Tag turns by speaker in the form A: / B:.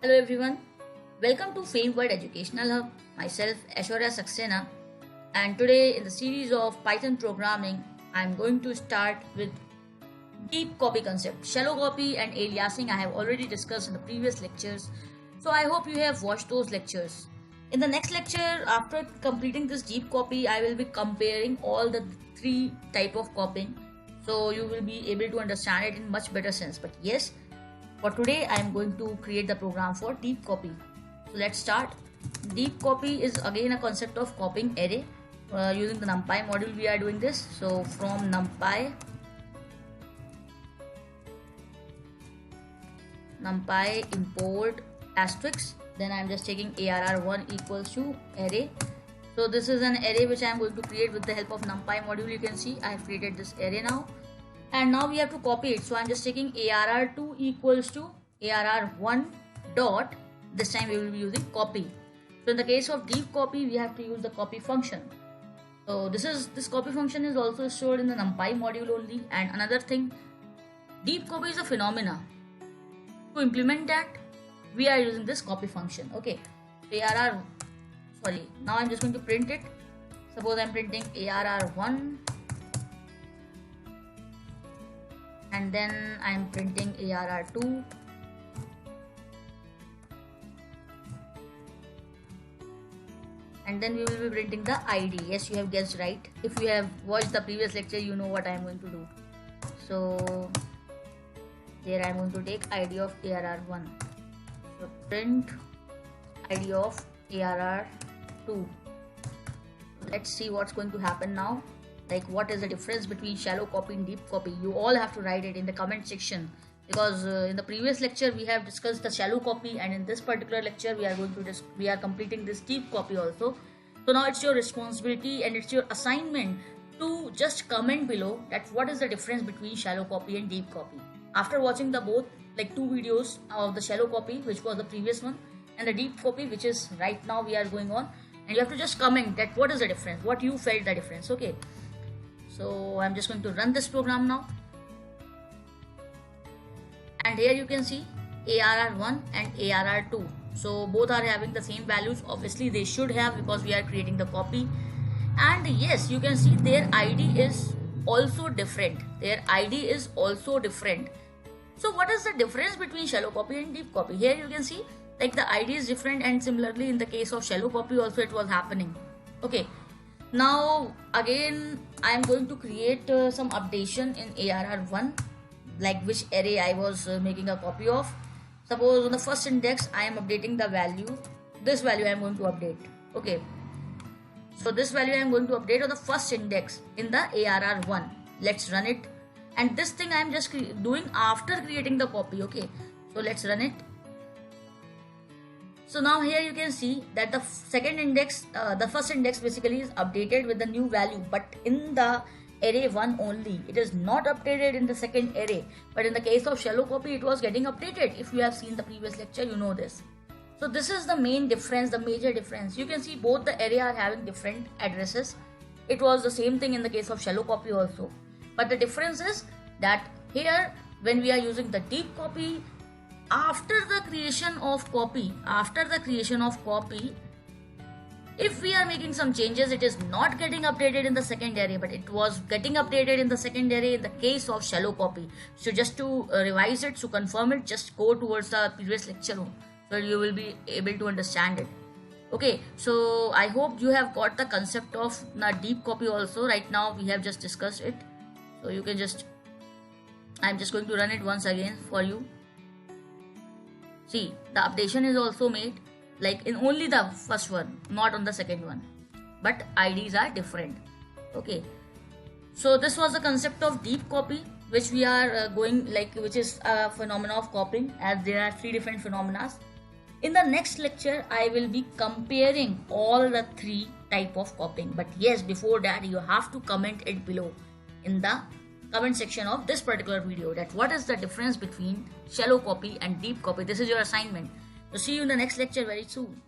A: Hello everyone, welcome to Fame World Educational Hub. Myself Aishwarya Saxena, and today in the series of Python programming, I am going to start with deep copy concept. Shallow copy and aliasing I have already discussed in the previous lectures, so I hope you have watched those lectures. In the next lecture, after completing this deep copy, I will be comparing all the three type of copying, so you will be able to understand it in much better sense. But yes, for today, I am going to create the program for deep copy. So let's start. Deep copy is again a concept of copying array using the NumPy module. We are doing this. So from NumPy import asterisk. Then I am just taking arr1 equals to array. So this is an array which I am going to create with the help of NumPy module. You can see I have created this array now. And now we have to copy it, so I'm just taking arr2 equals to arr1 dot. This time we will be using copy. So in the case of deep copy, we have to use the copy function. So this copy function is also stored in the NumPy module only. And another thing, deep copy is a phenomena. To implement that, we are using this copy function. Okay, now I'm just going to print it. Suppose I'm printing arr1. And then I am printing arr2, and then we will be printing the id. Yes, you have guessed right. If you have watched the previous lecture, you know what I am going to do. So there I am going to take id of arr1. So print id of arr2. Let's see what's going to happen now. Like, what is the difference between shallow copy and deep copy? You all have to write it in the comment section, because in the previous lecture we have discussed the shallow copy, and in this particular lecture we are completing this deep copy also. So now it's your responsibility and it's your assignment to just comment below that what is the difference between shallow copy and deep copy. After watching the both, like two videos of the shallow copy, which was the previous one, and the deep copy, which is right now we are going on, and you have to just comment that what is the difference, what you felt the difference. Okay. So I'm just going to run this program now, and here you can see arr1 and arr2. So both are having the same values. Obviously they should have, because we are creating the copy. And yes, you can see their id is also different. So what is the difference between shallow copy and deep copy? Here you can see like the id is different, and similarly in the case of shallow copy also it was happening. Okay. Now again I am going to create some updation in arr1, like which array I was making a copy of. Suppose on the first index I am updating the value. This value I am going to update. Okay, so this value I am going to update on the first index in the arr1. Let's run it. And this thing I am just doing after creating the copy. Okay, so let's run it. So now here you can see that the second index, the first index basically is updated with the new value, but in the array 1 only. It is not updated in the second array. But in the case of shallow copy, it was getting updated. If you have seen the previous lecture, you know this. So this is the main difference, the major difference. You can see both the array are having different addresses. It was the same thing in the case of shallow copy also. But the difference is that here when we are using the deep copy, after the creation of copy, if we are making some changes, it is not getting updated in the second array, but it was getting updated in the second array in the case of shallow copy. So just to revise it, to confirm it, just go towards the previous lecture, so you will be able to understand it. Okay, so I hope you have got the concept of the deep copy also. Right now we have just discussed it, so you can just, I'm just going to run it once again for you. See, the updation is also made, like in only the first one, not on the second one, but IDs are different. Okay, so this was the concept of deep copy, which we are which is a phenomena of copying, as there are three different phenomena. In the next lecture, I will be comparing all the three type of copying. But yes, before that, you have to comment it below in the comment section of this particular video, that what is the difference between shallow copy and deep copy. This is your assignment. So see you in the next lecture very soon.